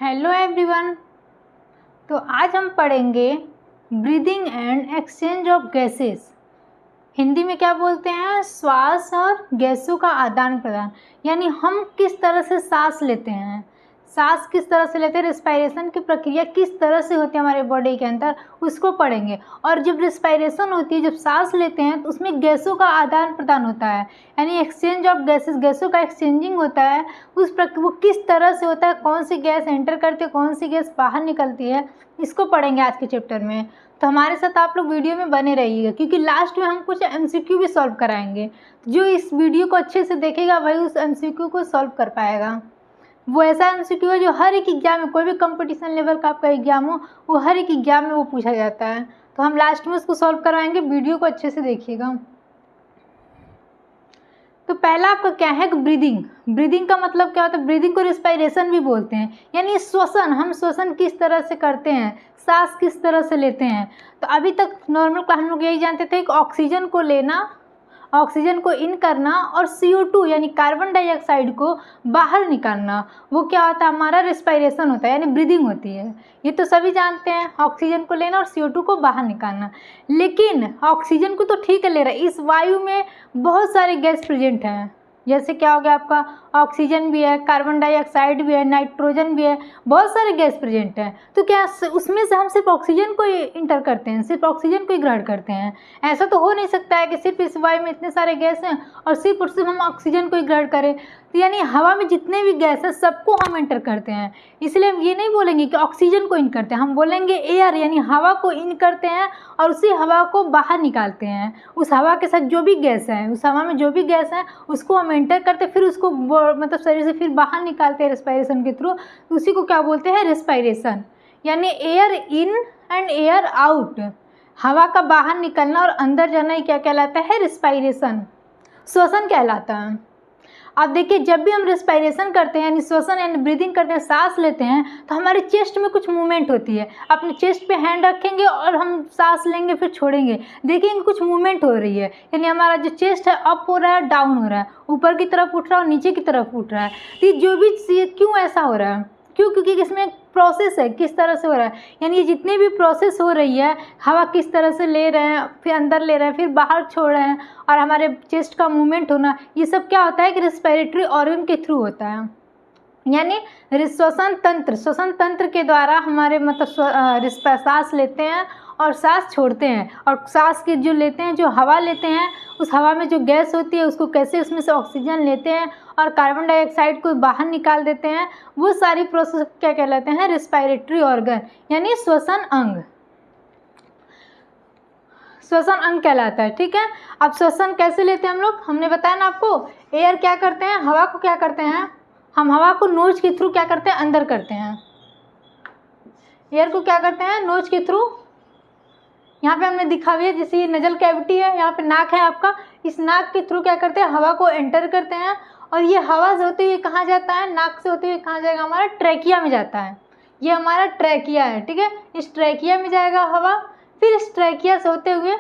Hello everyone. तो आज हम पढ़ेंगे breathing and exchange of gases. Hindi में क्या बोलते हैं? श्वास और गैसों का आदान प्रदान। यानी हम किस तरह से सांस लेते हैं, सांस किस तरह से लेते हैं, रिस्पायरेशन की प्रक्रिया किस तरह से होती है हमारे बॉडी के अंदर, उसको पढ़ेंगे। और जब रिस्पायरेशन होती है, जब सांस लेते हैं, तो उसमें गैसों का आदान प्रदान होता है, यानी एक्सचेंज ऑफ गैसेस, गैसों का एक्सचेंजिंग होता है। वो किस तरह से होता है, कौन सी गैस एंटर करती है, कौन सी गैस बाहर निकलती है, इसको पढ़ेंगे आज के चैप्टर में। तो हमारे साथ आप लोग वीडियो में बने रहिएगा, क्योंकि लास्ट में हम कुछ MCQ भी सॉल्व कराएंगे। जो इस वीडियो को अच्छे से देखेगा वही उस MCQ को सॉल्व कर पाएगा। वो ऐसा MCQ है जो हर एक एग्जाम में, कोई भी कंपटीशन लेवल का आपका एग्जाम हो, वो हर एक एग्जाम में वो पूछा जाता है। तो हम लास्ट में उसको सॉल्व करवाएंगे, वीडियो को अच्छे से देखिएगा। तो पहला आपका क्या है? ब्रीदिंग। ब्रीदिंग का मतलब क्या होता है? ब्रीदिंग को रिस्पायरेशन भी बोलते हैं, यानी श्वसन। हम श्वसन किस तरह से करते हैं, सांस किस तरह से लेते हैं। तो अभी तक नॉर्मल क्लास हम लोग यही जानते थे कि ऑक्सीजन को लेना, ऑक्सीजन को इन करना, और CO2 यानी कार्बन डाइऑक्साइड को बाहर निकालना, वो क्या होता है? हमारा रिस्पायरेशन होता है, यानी ब्रीदिंग होती है। ये तो सभी जानते हैं, ऑक्सीजन को लेना और CO2 को बाहर निकालना। लेकिन ऑक्सीजन को तो ठीक है ले रहा है, इस वायु में बहुत सारे गैस प्रेजेंट हैं। जैसे क्या हो गया आपका, ऑक्सीजन भी है, कार्बन डाइऑक्साइड भी है, नाइट्रोजन भी है, बहुत सारे गैस प्रेजेंट हैं। तो क्या उसमें से हम सिर्फ ऑक्सीजन को ही इंटर करते हैं, सिर्फ ऑक्सीजन को ही ग्रहण करते हैं? ऐसा तो हो नहीं सकता है कि सिर्फ इस वायु में इतने सारे गैस हैं और सिर्फ हम ऑक्सीजन को ही ग्रहण करें। तो यानी हवा में जितने भी गैस हैं सबको हम इंटर करते हैं। इसलिए हम ये नहीं बोलेंगे कि ऑक्सीजन को इन करते हैं, हम बोलेंगे एयर, यानी हवा को इन करते हैं और उसी हवा को बाहर निकालते हैं। उस हवा के साथ जो भी गैस है, उस हवा में जो भी गैस है, उसको हम एंटर करते, फिर उसको मतलब शरीर से फिर बाहर निकालते हैं रिस्पायरेशन के थ्रू। उसी को क्या बोलते हैं? रिस्पायरेशन। यानी air in and air out, हवा का बाहर निकलना और अंदर जाना, ही क्या कहलाता है? रिस्पायरेशन, श्वसन कहलाता है। अब देखिए, जब भी हम रिस्पायरेशन करते हैं, यानी श्वसन यानी ब्रीदिंग करते हैं, सांस लेते हैं, तो हमारे चेस्ट में कुछ मूवमेंट होती है। अपने चेस्ट पे हैंड रखेंगे और हम सांस लेंगे, फिर छोड़ेंगे, देखेंगे कुछ मूवमेंट हो रही है, यानी हमारा जो चेस्ट है अप हो रहा है, डाउन हो रहा है, ऊपर की तरफ उठ रहा है और नीचे की तरफ उठ रहा है। तो जो भी क्यों ऐसा हो रहा है? क्योंकि इसमें एक प्रोसेस है, किस तरह से हो रहा है, यानी ये जितने भी प्रोसेस हो रही है, हवा किस तरह से ले रहे हैं, फिर अंदर ले रहे हैं, फिर बाहर छोड़ रहे हैं, और हमारे चेस्ट का मूवमेंट होना, ये सब क्या होता है कि रिस्पायरेटरी ऑर्गन के थ्रू होता है। यानी श्वसन तंत्र के द्वारा हमारे मतलब सांस लेते हैं और सांस छोड़ते हैं, और सांस के जो लेते हैं, जो हवा लेते हैं, उस हवा में जो गैस होती है उसको कैसे उसमें से ऑक्सीजन लेते हैं और कार्बन डाइऑक्साइड को बाहर निकाल देते हैं, वो सारी प्रोसेस क्या कहलाते हैं? रिस्पायरेटरी ऑर्गन, यानी श्वसन अंग, श्वसन अंग कहलाता है। ठीक है, अब श्वसन कैसे लेते हैं हम लोग? हमने बताया ना आपको, एयर क्या करते हैं, हवा को क्या करते हैं, हम हवा को नोज के थ्रू क्या करते हैं? अंदर करते हैं। एयर को क्या करते हैं? नोज के थ्रू, यहाँ पे हमने दिखा हुआ है, जैसे ये नजल कैविटी है, यहाँ पे नाक है आपका, इस नाक के थ्रू क्या करते हैं? हवा को एंटर करते हैं, और ये हवा से होते हुए कहाँ जाता है? नाक से होते हुए कहाँ जाएगा? हमारा ट्रैकिया में जाता है। ये हमारा ट्रैकिया है, ठीक है, इस ट्रैकिया में जाएगा हवा, फिर इस ट्रैकिया से होते हुए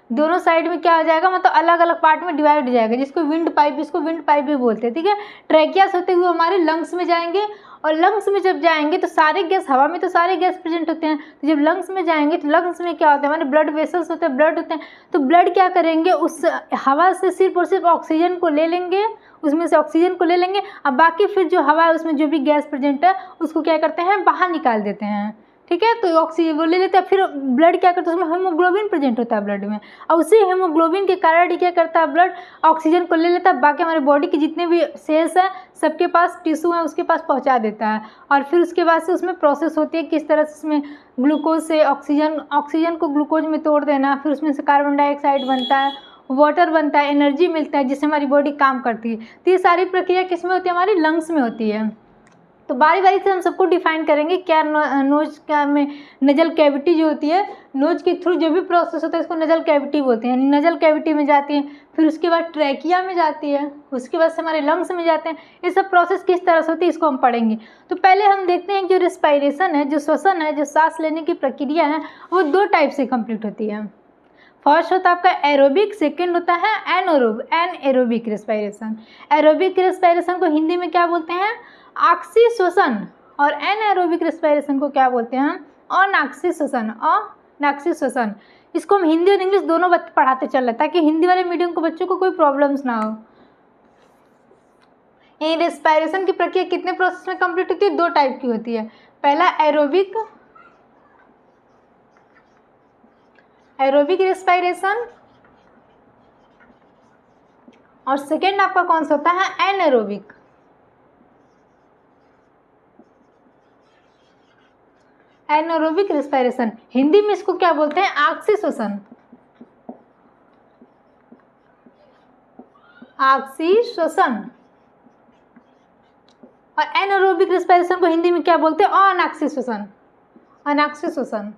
दोनों साइड में क्या हो जाएगा, मतलब अलग अलग पार्ट में डिवाइड हो जाएगा, जिसको विंड पाइप, इसको विंड पाइप भी बोलते हैं। ठीक है, ट्रैकिया से होते हुए हमारे लंग्स में जाएंगे, और लंग्स में जब जाएंगे तो सारे गैस, हवा में तो सारे गैस प्रेजेंट होते हैं, तो जब लंग्स में जाएंगे तो लंग्स में क्या होता है? हमारे ब्लड वेसल्स होते हैं, ब्लड होते हैं। तो ब्लड क्या करेंगे? उस हवा से सिर्फ और सिर्फ ऑक्सीजन को ले लेंगे, उसमें से ऑक्सीजन को ले लेंगे, अब बाकी फिर जो हवा है उसमें जो भी गैस प्रेजेंट है उसको क्या करते हैं? बाहर निकाल देते हैं। ठीक है, तो ऑक्सीजन वो ले लेते हैं, फिर ब्लड क्या करता है? उसमें हीमोग्लोबिन प्रेजेंट होता है ब्लड में, और उसी हीमोग्लोबिन के कारण ही क्या करता है? ब्लड ऑक्सीजन को ले लेता है, बाकी हमारे बॉडी के जितने भी सेल्स हैं, सबके पास टिश्यू है, उसके पास पहुंचा देता है, और फिर उसके बाद से उसमें प्रोसेस होती है, किस तरह से उसमें ग्लूकोज से ऑक्सीजन को ग्लूकोज में तोड़ देना, फिर उसमें से कार्बन डाइऑक्साइड बनता है, वाटर बनता है, एनर्जी मिलता है, जिससे हमारी बॉडी काम करती है। तो ये सारी प्रक्रिया किस में होती है? हमारी लंग्स में होती है। तो बारी बारी से हम सबको डिफाइन करेंगे, क्या नोज क्या में नजल कैविटी जो होती है, नोज के थ्रू जो भी प्रोसेस होता है इसको नजल कैविटी बोलते हैं, यानी नजल कैविटी में जाती है, फिर उसके बाद ट्रैकिया में जाती है, उसके बाद से हमारे लंग्स में जाते हैं। ये सब प्रोसेस किस तरह से होती है इसको हम पढ़ेंगे। तो पहले हम देखते हैं जो रिस्पायरेशन है, जो श्वसन है, जो सांस लेने की प्रक्रिया है, वो दो टाइप से कंप्लीट होती है। फर्स्ट होता है आपका एरोबिक, सेकंड होता है एनएरोबिक रिस्पायरेशन। एरोबिक रिस्पायरेशन को हिंदी में क्या बोलते हैं? आपसी श्वसन, और एनाएरोबिक रेस्पिरेशन को क्या बोलते हैं? अनाक्षी श्वसन। अनाक्षी श्वसन। इसको हम हिंदी और इंग्लिश दोनों पढ़ाते चल रहे ताकि हिंदी वाले मीडियम के बच्चों को कोई प्रॉब्लम्स ना हो। ये रेस्पिरेशन की प्रक्रिया कितने प्रोसेस में कंप्लीट होती है? 2 टाइप की होती है। पहला एरोबिक रेस्पिरेशन और सेकेंड आपका कौन सा होता है? एनाएरोबिक। एनाएरोबिक रेस्पिरेशन, हिंदी में इसको क्या बोलते हैं? आक्सी श्वसन। आक्सी श्वसन। और एनाएरोबिक रेस्पिरेशन को हिंदी में क्या बोलते हैं? अनाक्षी श्वसन। अनाक्षी श्वसन।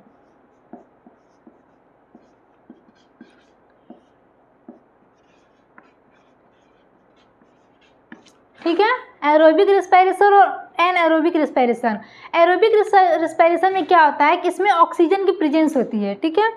ठीक है, एरोबिक रेस्पिरेशन और एनाएरोबिक रेस्पिरेशन। एरोबिक रेस्पिरेशन में क्या होता है कि इसमें ऑक्सीजन की प्रेजेंस होती है। ठीक है,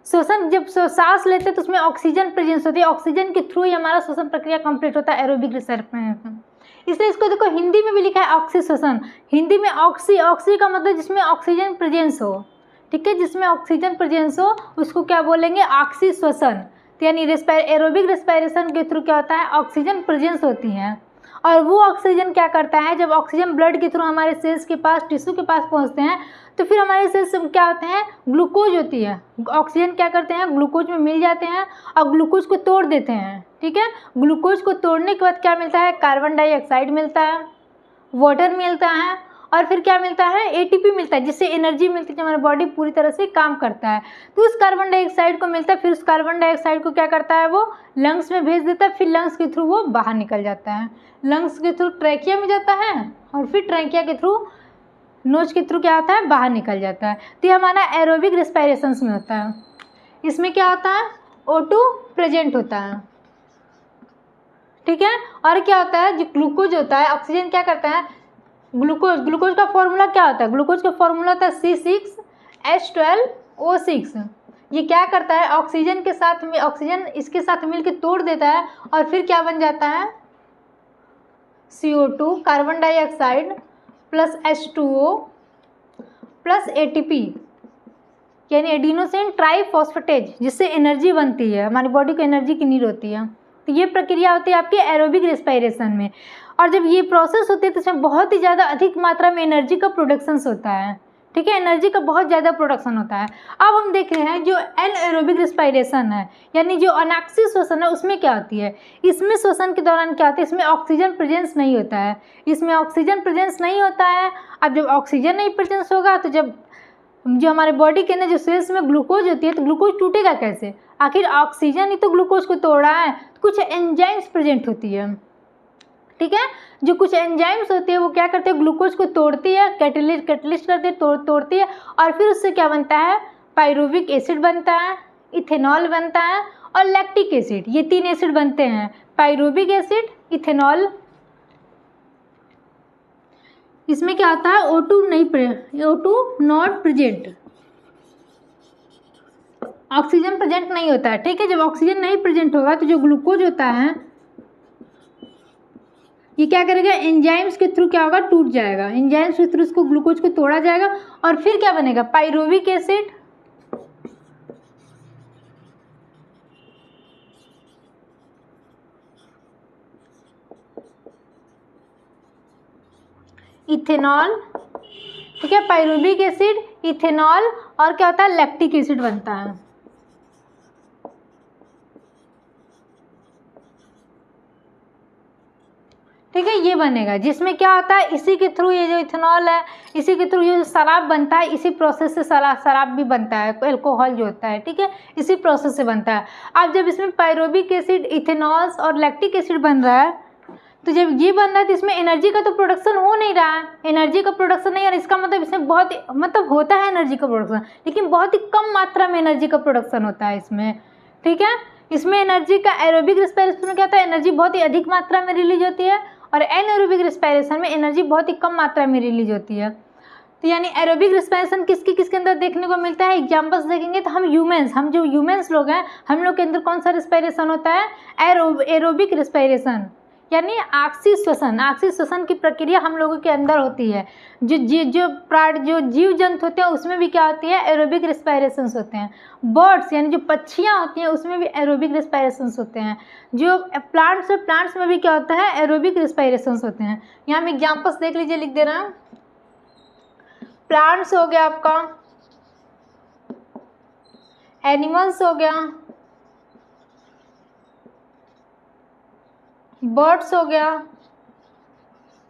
श्वसन जब सांस लेते हैं तो उसमें ऑक्सीजन प्रेजेंस होती है, ऑक्सीजन के थ्रू ही हमारा श्वसन प्रक्रिया कंप्लीट होता है एरोबिक रेस्पिरेशन। इसलिए इसको देखो हिंदी में भी लिखा है ऑक्सी श्वसन। हिंदी में ऑक्सी, ऑक्सी का मतलब जिसमें ऑक्सीजन प्रेजेंस हो। ठीक है, जिसमें ऑक्सीजन प्रेजेंस हो उसको क्या बोलेंगे? ऑक्सी श्वसन। तो यानी एरोबिक रेस्पिरेशन के थ्रू क्या होता है? ऑक्सीजन प्रेजेंस होती है और वो ऑक्सीजन क्या करता है? जब ऑक्सीजन ब्लड के थ्रू हमारे सेल्स के पास, टिश्यू के पास पहुंचते हैं तो फिर हमारे सेल्स क्या होते हैं? ग्लूकोज होती है। ऑक्सीजन क्या करते हैं? ग्लूकोज में मिल जाते हैं और ग्लूकोज को तोड़ देते हैं। ठीक है, ग्लूकोज को तोड़ने के बाद क्या मिलता है? कार्बन डाइऑक्साइड मिलता है, वाटर मिलता है और फिर क्या मिलता है? एटीपी मिलता है, जिससे एनर्जी मिलती है, हमारा बॉडी पूरी तरह से काम करता है। तो उस कार्बन डाइऑक्साइड को मिलता है, फिर उस कार्बन डाइऑक्साइड को क्या करता है? वो लंग्स में भेज देता है, फिर लंग्स के थ्रू वो बाहर निकल जाता है। लंग्स के थ्रू ट्रैकिया में जाता है और फिर ट्रैकिया के थ्रू, नोज के थ्रू क्या होता है? बाहर निकल जाता है। तो ये हमारा एरोबिक रेस्पिरेशन में होता है। इसमें क्या होता है? O2 प्रेजेंट होता है। ठीक है, और क्या होता है? जो ग्लूकोज होता है, ऑक्सीजन क्या करता है? ग्लूकोज का फॉर्मूला क्या होता है? ग्लूकोज का फॉर्मूला होता है C6H12O6। ये क्या करता है? ऑक्सीजन के साथ में, ऑक्सीजन इसके साथ मिलकर तोड़ देता है और फिर क्या बन जाता है? CO2 carbon dioxide plus H2O plus ATP, यानी एडिनोसिन ट्राइफॉस्फेटेज, जिससे एनर्जी बनती है। हमारी बॉडी को एनर्जी की नीड होती है। तो ये प्रक्रिया होती है आपके एरोबिक रेस्पिरेशन में। और जब ये प्रोसेस होती है तो इसमें बहुत ही ज़्यादा अधिक मात्रा में एनर्जी का प्रोडक्शन होता है। ठीक है, एनर्जी का बहुत ज़्यादा प्रोडक्शन होता है। अब हम देख रहे हैं जो एनाएरोबिक रेस्पिरेशन है, यानी जो अनाक्षी श्वसन है, उसमें क्या होती है? इसमें श्वसन के दौरान क्या होता है? इसमें ऑक्सीजन प्रेजेंस नहीं होता है। इसमें ऑक्सीजन प्रेजेंस नहीं होता है। अब जब ऑक्सीजन नहीं प्रेजेंस होगा तो जब जो हमारे बॉडी के अंदर जो सेल्स में ग्लूकोज होती है तो ग्लूकोज टूटेगा कैसे? आखिर ऑक्सीजन ही तो ग्लूकोज को तोड़ रहा है। तो कुछ एंजाइम्स प्रेजेंट होती है। ठीक है, जो कुछ एंजाइम्स होती है वो क्या करते हैं? ग्लूकोज को तोड़ती है, कैटलिस्ट करती है, तोड़ती है और फिर उससे क्या बनता है? पायरुविक एसिड बनता है, इथेनॉल बनता है और लैक्टिक एसिड। ये 3 एसिड बनते हैं, पायरुविक एसिड, इथेनॉल। इसमें क्या होता है? O2 not present, oxygen present नहीं होता है। ठीक है, जब ऑक्सीजन नहीं प्रेजेंट होगा तो जो ग्लूकोज होता है ये क्या करेगा? एंजाइम्स के थ्रू क्या होगा? टूट जाएगा। एंजाइम्स के थ्रू इसको ग्लूकोज को तोड़ा जाएगा और फिर क्या बनेगा? Pyruvic acid, ethanol. ठीक है, पायरुविक एसिड, इथेनॉल और क्या होता है? लैक्टिक एसिड बनता है। ठीक है, ये बनेगा, जिसमें क्या होता है? इसी के थ्रू ये जो इथेनॉल है, इसी के थ्रू ये जो शराब बनता है, इसी प्रोसेस से शराब भी बनता है, एल्कोहल जो होता है। ठीक है, इसी प्रोसेस से बनता है। अब जब इसमें पायरुविक एसिड, इथेनॉल्स और लैक्टिक एसिड बन रहा है तो जब ये बन रहा है तो इसमें एनर्जी का तो प्रोडक्शन हो नहीं रहा है। एनर्जी का प्रोडक्शन नहीं, और इसका मतलब इसमें बहुत मतलब होता है एनर्जी का प्रोडक्शन, लेकिन बहुत ही कम मात्रा में एनर्जी का प्रोडक्शन होता है इसमें। ठीक है, इसमें एनर्जी का एरोबिक रेस्पिरेशन में क्या होता है? एनर्जी बहुत ही अधिक मात्रा में रिलीज होती है और एनाएरोबिक रेस्पिरेशन में एनर्जी बहुत ही कम मात्रा में रिलीज होती है। तो यानी एरोबिक रेस्पिरेशन किसके अंदर देखने को मिलता है? एग्जांपल्स देखेंगे तो हम जो ह्यूमंस लोग हैं, हम लोग के अंदर कौन सा रेस्पिरेशन होता है? Aerobic respiration. यानी आपसी श्वसन की प्रक्रिया हम लोगों के अंदर होती है। जो जीव जंतु होते हैं उसमें भी क्या होती है, एरोबिक रेस्पिरेशंस होते हैं। बर्ड्स यानी जो पक्षियाँ होती हैं उसमें भी एरोबिक रेस्पिरेशंस होते हैं। जो प्लांट्स में भी क्या होता है, एरोबिक रेस्पिरेशंस होते हैं। यहाँ हम एग्जाम्पल्स देख लीजिए, लिख दे रहा हूँ। प्लांट्स हो गया आपका, एनिमल्स हो गया, बर्ड्स हो गया,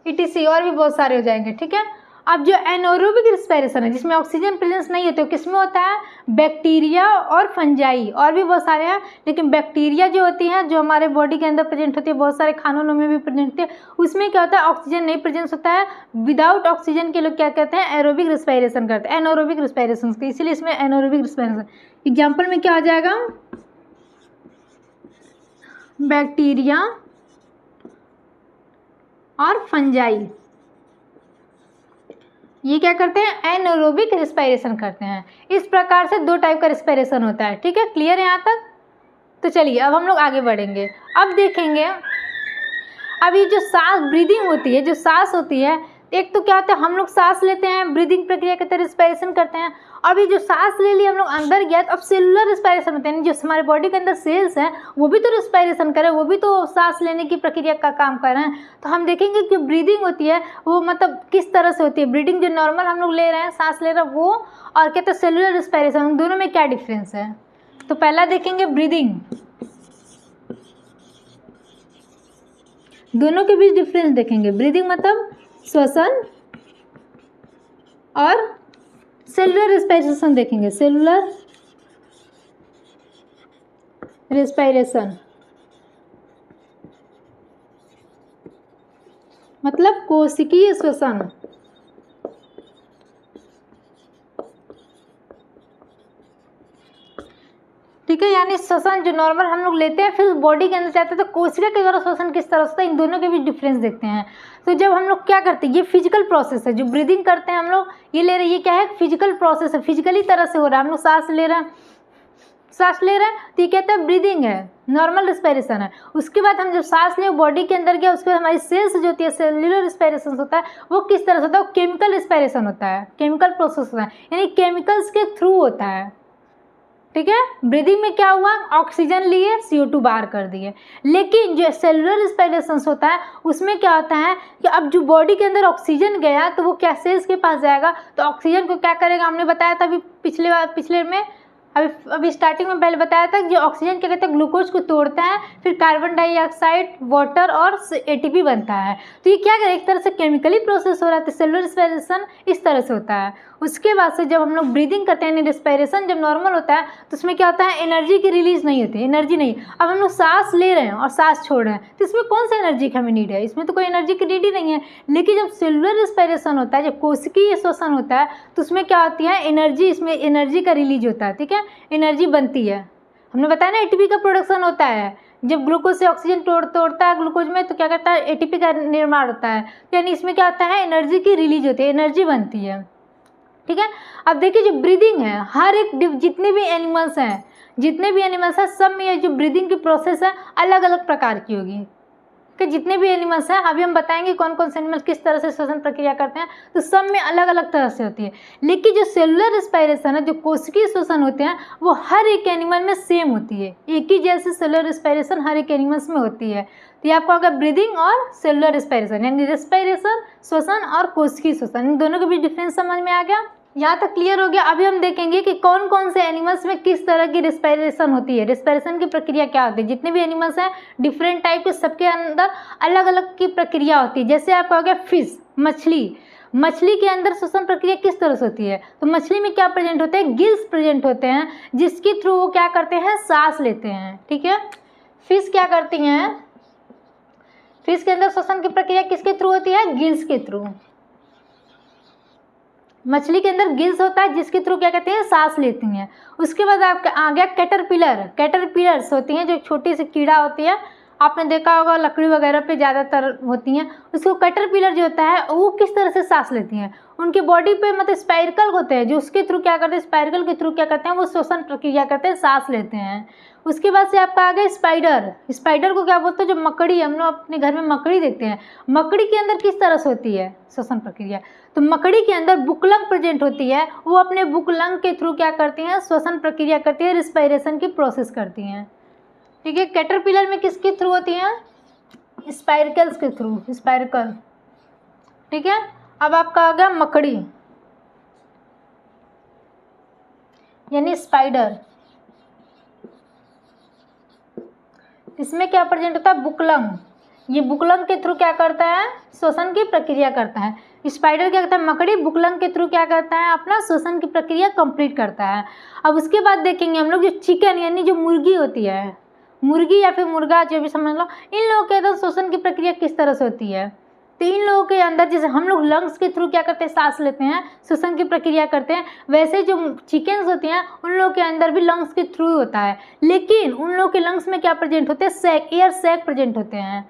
etc और भी बहुत सारे हो जाएंगे, ठीक है। अब जो एनारोबिक रेस्पिरेशन है जिसमें ऑक्सीजन प्रेजेंस नहीं होती है, किसमें होता है, बैक्टीरिया और फंजाई, और भी बहुत सारे हैं। लेकिन बैक्टीरिया जो होती हैं, जो हमारे बॉडी के अंदर प्रेजेंट होती है, बहुत सारे खानों में भी प्रेजेंट होती है, उसमें क्या होता है, ऑक्सीजन नहीं प्रेजेंस होता है। विदाउट ऑक्सीजन के लोग क्या कहते हैं, एरोबिक रेस्पिरेशन करते हैं, एनारोबिक रेस्पिरेशन, इसीलिए इसमें एनारोबिक रेस्पिरेशन। एग्जाम्पल में क्या आ जाएगा, बैक्टीरिया और फंजाई, ये क्या करते हैं, एनारोबिक रेस्पिरेशन करते हैं। इस प्रकार से 2 टाइप का रेस्पिरेशन होता है, ठीक है। क्लियर है यहाँ तक? तो चलिए अब हम लोग आगे बढ़ेंगे। अब देखेंगे, अब ये जो सांस ब्रीदिंग होती है, जो सांस होती है, एक तो क्या होता है, हम लोग सांस लेते हैं, ब्रीदिंग प्रक्रिया के तहत रेस्पिरेशन करते हैं। अब ये जो सांस ले ली हम लोग अंदर गया, तो अब सेलुलर रेस्पिरेशन होते हैं, जो हमारे बॉडी के अंदर सेल्स हैं वो भी तो रेस्पिरेशन कर रहे हैं, वो भी तो सांस लेने की प्रक्रिया का काम कर रहे हैं। तो हम देखेंगे कि ब्रीदिंग होती है वो मतलब किस तरह से होती है। ब्रीदिंग जो नॉर्मल हम लोग ले रहे हैं, सांस ले रहे हैं वो, और कहते हैं सेलुलर रेस्पिरेशन, उन दोनों में क्या डिफरेंस है। तो पहला देखेंगे ब्रीदिंग, दोनों के बीच डिफरेंस देखेंगे। ब्रीदिंग मतलब श्वसन, और सेलुलर रेस्पिरेशन देखेंगे, सेलुलर रेस्पिरेशन मतलब कोशिकीय श्वसन। ठीक है, यानी श्वसन जो नॉर्मल हम लोग लेते हैं फिर बॉडी के अंदर जाते हैं, तो कोशिका के द्वारा श्वसन किस तरह से, इन दोनों के बीच डिफरेंस देखते हैं। तो जब हम लोग क्या करते हैं, ये फिजिकल प्रोसेस है, जो ब्रीदिंग करते हैं हम लोग, ये ले रहे हैं, ये क्या है, फिजिकल प्रोसेस है, फिजिकली तरह से हो रहा है। हम लोग सांस ले रहे हैं, तो ये कहते हैं ब्रीदिंग है, नॉर्मल रेस्पिरेशन है। उसके बाद हम जब सांस ले बॉडी के अंदर गया, उसके बाद हमारी सेल्स जो होती है, सेलुलर रेस्पिरेशन होता है, वो किस तरह से होता है, वो केमिकल रेस्पिरेशन होता है, केमिकल प्रोसेस होता है, यानी केमिकल्स के थ्रू होता है। ठीक है, ब्रीदिंग में क्या हुआ, ऑक्सीजन लिए, CO2 बाहर कर दिए। लेकिन जो सेलुलर रेस्पिरेशन होता है उसमें क्या होता है कि अब जो बॉडी के अंदर ऑक्सीजन गया तो वो क्या सेल्स के पास जाएगा, तो ऑक्सीजन को क्या करेगा, हमने बताया था अभी पिछले में, अभी स्टार्टिंग में पहले बताया था कि जो ऑक्सीजन क्या कहते हैं, ग्लूकोज को तोड़ता है, फिर कार्बन डाइऑक्साइड, वाटर और ATP बनता है। तो ये क्या करे, एक तरह से केमिकली प्रोसेस हो रहा है। तो सेलुलर रेस्पिरेशन इस तरह से होता है। उसके बाद से जब हम लोग ब्रीदिंग करते हैं, रेस्पिरेशन जब नॉर्मल होता है तो उसमें क्या होता है, एनर्जी की रिलीज नहीं होती, एनर्जी नहीं। अब हम लोग सांस ले रहे हैं और सांस छोड़ रहे हैं, तो इसमें कौन सा एनर्जी की हमें नीड है, इसमें तो कोई एनर्जी की नीड ही नहीं है। लेकिन जब सेलुलर रेस्पिरेशन होता है, जब कोशिकीय श्वसन होता है, तो उसमें क्या होती है, एनर्जी, इसमें एनर्जी का रिलीज होता है। ठीक है, एनर्जी बनती है। हमने बताया ना ATP का प्रोडक्शन होता है, जब ग्लूकोज से ऑक्सीजन तोड़ता है ग्लूकोज में, तो क्या करता है, ATP का निर्माण होता है। यानी इसमें क्या होता है, एनर्जी की रिलीज होती है, एनर्जी बनती है। ठीक है, अब देखिए जो ब्रीदिंग है, हर एक जितने भी एनिमल्स हैं सब में ये जो ब्रीदिंग की प्रोसेस है अलग अलग प्रकार की होगी। कि जितने भी एनिमल्स हैं, अभी हम बताएंगे कौन कौन से एनिमल्स किस तरह से श्वसन प्रक्रिया करते हैं, तो सब में अलग अलग तरह से होती है। लेकिन जो सेलुलर रेस्पिरेशन है, जो कोशिकीय श्वसन होते हैं, वो हर एक एनिमल में सेम होती है। एक ही जैसे सेलुलर रेस्पिरेशन हर एक एनिमल्स में होती है। तो ये आपको होगा ब्रीदिंग और सेलुलर रेस्पिरेशन, यानी रेस्पिरेशन, श्वसन और कोशिकीय श्वसन, इन दोनों के बीच डिफरेंस समझ में आ गया। यहाँ तक क्लियर हो गया। अभी हम देखेंगे कि कौन कौन से एनिमल्स में किस तरह की रेस्पिरेशन होती है, रेस्पिरेशन की प्रक्रिया क्या होती है। जितने भी एनिमल्स हैं डिफरेंट टाइप के, सबके अंदर अलग अलग की प्रक्रिया होती है। जैसे आपका हो गया फिश, मछली के अंदर श्वसन प्रक्रिया किस तरह से होती है, तो मछली में क्या प्रेजेंट होते हैं, गिल्स प्रेजेंट होते हैं, जिसके थ्रू वो क्या करते हैं, सांस लेते हैं। ठीक है, फिश क्या करती हैं, फिश के अंदर श्वसन की प्रक्रिया किसके थ्रू होती है, गिल्स के थ्रू। मछली के अंदर गिल्स होता है, जिसके थ्रू क्या कहते हैं, सांस लेती हैं। उसके बाद आपका आ गया कैटरपिलर्स होती हैं, जो छोटी सी कीड़ा होती है, आपने देखा होगा लकड़ी वगैरह पे ज़्यादातर होती हैं। उसको कैटरपिलर जो होता है वो किस तरह से सांस लेती हैं, उनके बॉडी पे मतलब स्पाइरकल होते हैं, जो उसके थ्रू क्या करते हैं, स्पाइरकल के थ्रू क्या करते हैं, वो श्वसन प्रक्रिया करते हैं, सांस लेते हैं। उसके बाद से आपका आ गया स्पाइडर। स्पाइडर को क्या बोलते हैं, जो मकड़ी, हम लोग अपने घर में मकड़ी देखते हैं, मकड़ी के अंदर किस तरह से होती है श्वसन प्रक्रिया, तो मकड़ी के अंदर बुकलंग प्रेजेंट होती है, वो अपने बुकलंग के थ्रू क्या करती हैं, श्वसन प्रक्रिया करती है, रिस्पायरेशन की प्रोसेस करती हैं। ठीक है, कैटरपिलर में किसके थ्रू होती हैं, स्पाइरकल्स के थ्रू, स्पाइरकल। ठीक है, अब आपका आ गया मकड़ी यानी स्पाइडर। इसमें क्या प्रेजेंट होता है, बुकलंग। ये बुकलंग के थ्रू क्या करता है, श्वसन की प्रक्रिया करता है। स्पाइडर क्या करता है, मकड़ी बुकलंग के थ्रू क्या करता है, अपना श्वसन की प्रक्रिया कंप्लीट करता है। अब उसके बाद देखेंगे हम लोग जो चिकन यानी जो मुर्गी होती है, मुर्गी या फिर मुर्गा जो भी समझ लो, इन लोगों के अंदर श्वसन की प्रक्रिया किस तरह से होती है। तो इन लोगों के अंदर जैसे हम लोग लंग्स के थ्रू क्या करते हैं, सांस लेते हैं, श्वसन की प्रक्रिया करते हैं, वैसे जो चिकन्स होती हैं उन लोगों के अंदर भी लंग्स के थ्रू होता है, लेकिन उन लोगों के लंग्स में क्या प्रेजेंट होते हैं, सैक, एयर सैक प्रेजेंट होते हैं।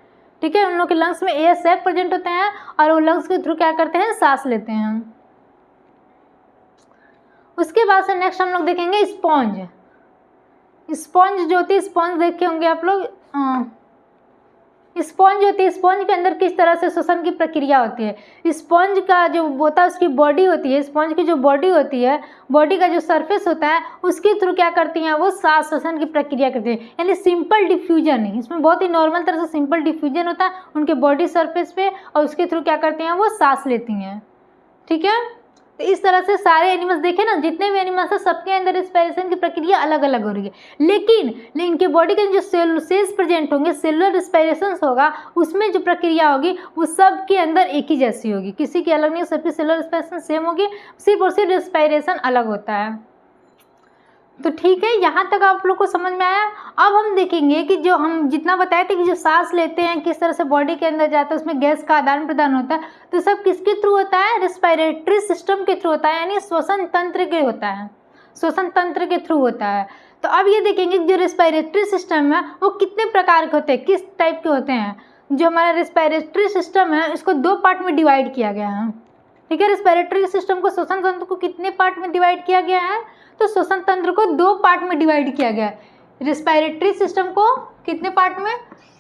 ठीक है, उन लोगों के लंग्स में एयर सैक प्रेजेंट होते हैं और वो लंग्स के थ्रू क्या करते हैं, सांस लेते हैं। उसके बाद से नेक्स्ट हम लोग देखेंगे स्पॉन्ज। स्पॉन्ज जो होती है, स्पॉन्ज देखे होंगे आप लोग, स्पॉन्ज होती है, स्पॉन्ज के अंदर किस तरह से श्वसन की प्रक्रिया होती है। स्पॉन्ज का जो होता है उसकी बॉडी होती है, स्पॉन्ज की जो बॉडी होती है, बॉडी का जो सरफेस होता है उसके थ्रू क्या करती हैं, वो सांस श्वसन की प्रक्रिया करती है, यानी सिंपल डिफ्यूजन। इसमें बहुत ही नॉर्मल तरह से सिंपल डिफ्यूजन होता है उनके बॉडी सरफेस पे, और उसके थ्रू क्या करती हैं, वो सांस लेती हैं। ठीक है, तो इस तरह से सारे एनिमल्स देखे ना, जितने भी एनिमल्स हैं सबके अंदर रिस्पायरेशन की प्रक्रिया अलग अलग हो रही है, लेकिन इनके बॉडी के जो सेल्स प्रेजेंट होंगे, सेलुलर रिस्पायरेशन होगा, उसमें जो प्रक्रिया होगी वो सबके अंदर एक ही जैसी होगी, किसी की अलग नहीं, सबकी सेलुलर रिस्पायरेशन सेम होगी, सिर्फ और सिर्फ रिस्पायरेशन अलग होता है। तो ठीक है, यहाँ तक आप लोग को समझ में आया। अब हम देखेंगे कि जो हम जितना बताए थे कि जो सांस लेते हैं किस तरह से बॉडी के अंदर जाता है, उसमें गैस का आदान प्रदान होता है, तो सब किसके थ्रू होता है, रिस्पायरेटरी सिस्टम के थ्रू होता है, यानी श्वसन तंत्र के होता है, श्वसन तंत्र के थ्रू होता है। तो अब ये देखेंगे कि जो रिस्पायरेटरी सिस्टम है वो कितने प्रकार के होते हैं, किस टाइप के होते हैं। जो हमारा रिस्पायरेटरी सिस्टम है इसको दो पार्ट में डिवाइड किया गया है। ठीक है, रिस्पायरेटरी सिस्टम को, श्वसन तंत्र को कितने पार्ट में डिवाइड किया गया है, तो श्वसन तंत्र को दो पार्ट में डिवाइड किया गया है। रिस्पायरेटरी सिस्टम को कितने पार्ट में,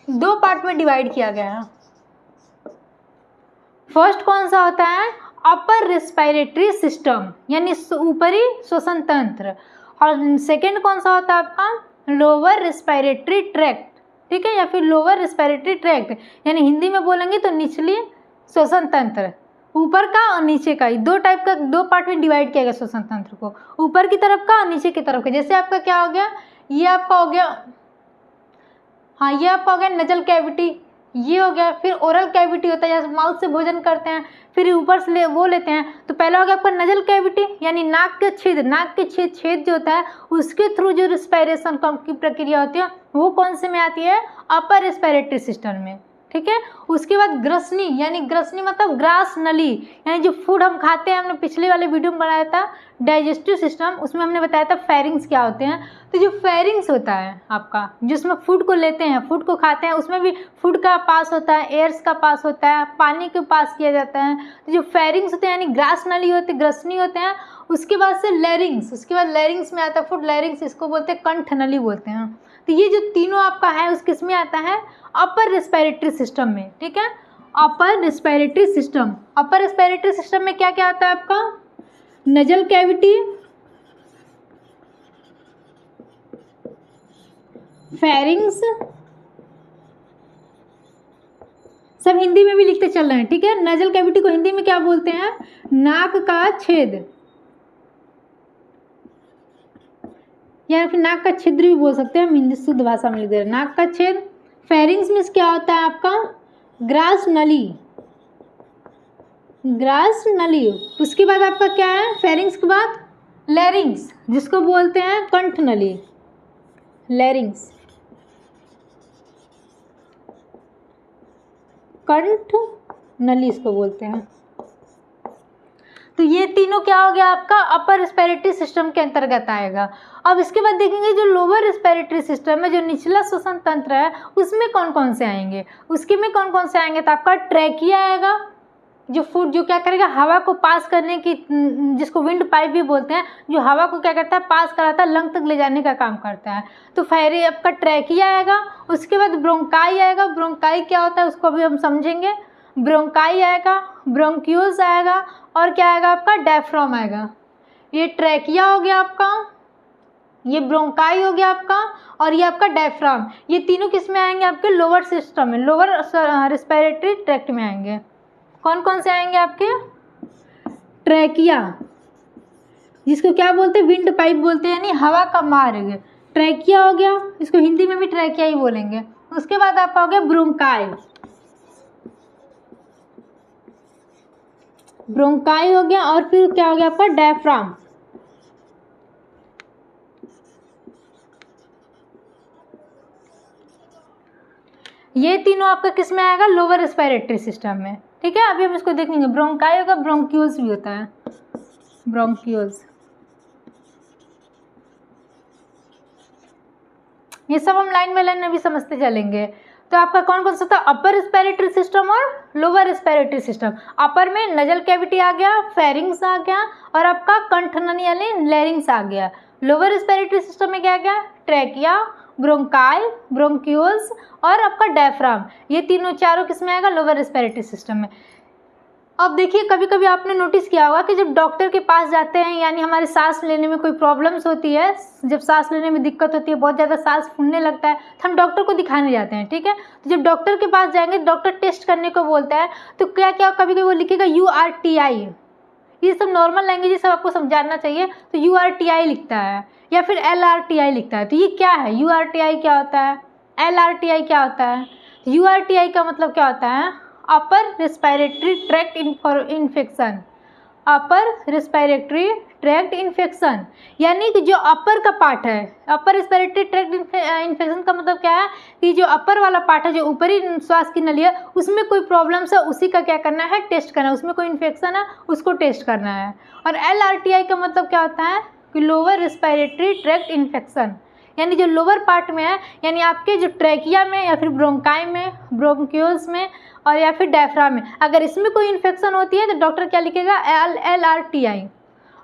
दो पार्ट में डिवाइड किया गया है। फर्स्ट कौन सा होता है, अपर रिस्पायरेटरी सिस्टम यानी ऊपरी श्वसन तंत्र, और सेकेंड कौन सा होता है आपका, लोअर रिस्पायरेटरी ट्रैक्ट। ठीक है, या फिर लोअर रिस्पायरेटरी ट्रैक्ट, यानी हिंदी में बोलेंगे तो निचली श्वसन तंत्र, ऊपर का और नीचे का, दो टाइप का, दो पार्ट में डिवाइड किया गया श्वसन तंत्र को, ऊपर की तरफ का और नीचे की तरफ का। जैसे आपका क्या हो गया, ये आपका हो गया, हाँ ये आपका हो गया नजल कैविटी, ये हो गया। फिर ओरल कैविटी होता है, जैसे माउथ से भोजन करते हैं, फिर ऊपर से वो लेते हैं। तो पहला हो गया आपका नजल कैविटी यानी नाक के छेद, नाक के छेद जो होता है उसके थ्रू जो रिस्पायरेशन की प्रक्रिया होती है वो कौन से में आती है, अपर रिस्पायरेटरी सिस्टम में। ठीक है, उसके बाद ग्रसनी, यानी ग्रसनी मतलब ग्रास नली, यानी जो फूड हम खाते हैं, हमने पिछले वाले वीडियो में बनाया था डाइजेस्टिव सिस्टम, उसमें हमने बताया था फेरिंग्स क्या होते हैं। तो जो फेरिंग्स होता है आपका, जिसमें फूड को लेते हैं, फूड को खाते हैं, उसमें भी फूड का पास होता है, एयर्स का पास होता है, पानी के पास किया जाता है। तो जो फेरिंग्स होते हैं यानी ग्रास नली होते हैं, ग्रसनी होते हैं। उसके बाद से लैरिंग्स, उसके बाद लैरिंग्स में आता है फूड, लैरिंग्स इसको बोलते हैं कंठ नली बोलते हैं। तो ये जो तीनों आपका है उस किस में आता है, अपर रिस्पायरेटरी सिस्टम में। ठीक है, upper respiratory system, upper respiratory system में क्या क्या आता है आपका, नजल कैविटी, फेरिंग्स, सब हिंदी में भी लिखते चल रहे हैं। ठीक है, नजल कैविटी को हिंदी में क्या बोलते हैं, नाक का छेद, या फिर नाक का छिद्र भी बोल सकते हैं, हम हिंदी शुद्ध भाषा में लिख दे रहे हैं नाक का छेद। फेरिंग्स में क्या होता है आपका, ग्रास नली, ग्रास नली। उसके बाद आपका क्या है, फेरिंग्स के बाद लैरिंग्स, जिसको बोलते हैं कंठ नली, लैरिंग्स, कंठ नली इसको बोलते हैं। तो ये तीनों क्या हो गया आपका, अपर रिस्पायरेटरी सिस्टम के अंतर्गत आएगा। अब इसके बाद देखेंगे जो लोअर रिस्पायरेटरी सिस्टम है, जो निचला श्वसन तंत्र है, उसमें कौन कौन से आएंगे, उसके में कौन कौन से आएंगे, तो आपका ट्रैकिया आएगा, जो फूड जो क्या करेगा, हवा को पास करने की, जिसको विंड पाइप भी बोलते हैं, जो हवा को क्या करता है, पास कराता है, लंग तक ले जाने का काम करता है। तो फेरी आपका ट्रैकिया आएगा, उसके बाद ब्रोंकाई आएगा। ब्रोंकाई क्या होता है उसको भी हम समझेंगे। ब्रोंकाई आएगा, ब्रोंक्यूल्स आएगा, और क्या आएगा आपका, डायफ्राम आएगा। ये ट्रैकिया हो गया आपका, ये ब्रोंकाई हो गया आपका, और ये आपका डायफ्राम। ये तीनों किस में आएंगे, आपके लोअर सिस्टम में, लोअर रेस्पिरेटरी ट्रैक्ट में आएंगे। कौन कौन से आएंगे आपके, ट्रैकिया, जिसको क्या बोलते हैं, विंड पाइप बोलते हैं, यानी हवा का मार्ग, ट्रैकिया हो गया, इसको हिंदी में भी ट्रैकिया ही बोलेंगे। उसके बाद आपका हो गया ब्रोंकाई, ब्रोंकाई हो गया, और फिर क्या हो गया आपका, डायफ्राम। ये तीनों आपका किस में आएगा, लोअर रेस्पिरेटरी सिस्टम में। ठीक है, अभी हम इसको देखेंगे। ब्रोंकाई होगा, ब्रोंक्यूल्स भी होता है, ब्रोंक्यूल्स। ये सब हम लाइन बाय लाइन अभी समझते चलेंगे। तो आपका कौन कौन सा था, अपर रेस्पिरेटरी सिस्टम और लोअर रेस्पिरेटरी सिस्टम। अपर में नजल कैविटी आ गया, फेरिंग्स आ गया, और आपका कंठनली यानी लैरिंग्स आ गया। लोअर रेस्पिरेटरी सिस्टम में क्या गया, ट्रैकिया, ब्रोंकाई, ब्रोंक्यूल्स, और आपका डायफ्राम। ये तीनों चारों किस में आएगा, लोअर रेस्पिरेटरी सिस्टम में। अब देखिए, कभी कभी आपने नोटिस किया होगा कि जब डॉक्टर के पास जाते हैं, यानी हमारे सांस लेने में कोई प्रॉब्लम्स होती है, जब सांस लेने में दिक्कत होती है, बहुत ज़्यादा सांस फूलने लगता है, तो हम डॉक्टर को दिखाने जाते हैं। ठीक है, तो जब डॉक्टर के पास जाएंगे, डॉक्टर टेस्ट करने को बोलता है, तो क्या क्या कभी कभी वो लिखेगा URTI। ये सब नॉर्मल लैंग्वेज सब आपको समझाना चाहिए, तो URTI लिखता है, या फिर LRTI लिखता है। तो ये क्या है, URTI क्या होता है, LRTI क्या होता है। URTI का मतलब क्या होता है, upper respiratory tract infection, upper respiratory tract infection, यानी कि जो अपर का पार्ट है, अपर रेस्पिरेटरी ट्रैक्ट इन्फेक्शन का मतलब क्या है कि जो अपर वाला पार्ट है, जो ऊपरी श्वास की नली है, उसमें कोई प्रॉब्लम्स है, उसी का क्या करना है, टेस्ट करना है, उसमें कोई इन्फेक्शन है, उसको टेस्ट करना है। और LRTI का मतलब क्या होता है कि लोअर रेस्पिरेटरी ट्रैक्ट इन्फेक्शन, यानी जो लोअर पार्ट में है, यानी आपके जो ट्रैकिया में, या फिर ब्रोंकाई में, ब्रोंक्यूल्स में, और या फिर डायफ्राम में, अगर इसमें कोई इन्फेक्शन होती है तो डॉक्टर क्या लिखेगा, LRTI।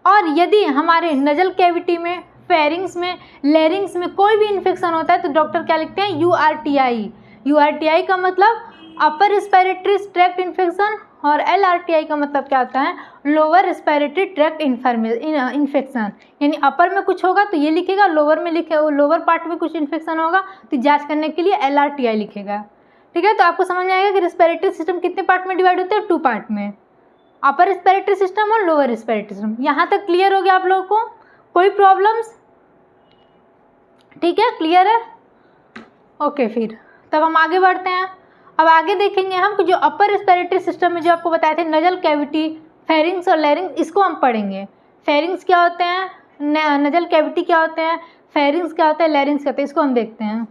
और यदि हमारे नजल कैविटी में, फेरिंग्स में, लैरिंग्स में कोई भी इन्फेक्शन होता है तो डॉक्टर क्या लिखते हैं, URTI। URTI का मतलब अपर रेस्पिरेटरी ट्रैक्ट इन्फेक्शन, और LRTI का मतलब क्या होता है, लोअर रेस्पिरेटरी ट्रैक्ट इन्फेक्शन। यानी अपर में कुछ होगा तो ये लिखेगा, लोअर में लोअर पार्ट में कुछ इन्फेक्शन होगा तो जांच करने के लिए LRTI लिखेगा। ठीक है, तो आपको समझ में आएगा कि रेस्पिरेटरी सिस्टम कितने पार्ट में डिवाइड होते हैं, 2 पार्ट में, अपर रेस्पिरेटरी सिस्टम और लोअर रेस्पिरेटरी सिस्टम। यहाँ तक क्लियर हो गया आप लोगों को, कोई प्रॉब्लम्स, ठीक है, क्लियर है, ओके। फिर तब हम आगे बढ़ते हैं। अब आगे देखेंगे हम कि जो अपर रेस्पिरेटरी सिस्टम में जो आपको बताए थे, नजल कैविटी, फेरिंग्स और लैरिंग्स, इसको हम पढ़ेंगे। फेरिंग्स क्या होते हैं, नजल कैविटी क्या होते हैं, फेरिंग्स क्या होता है, लैरिंग्स क्या होता है, इसको हम देखते हैं।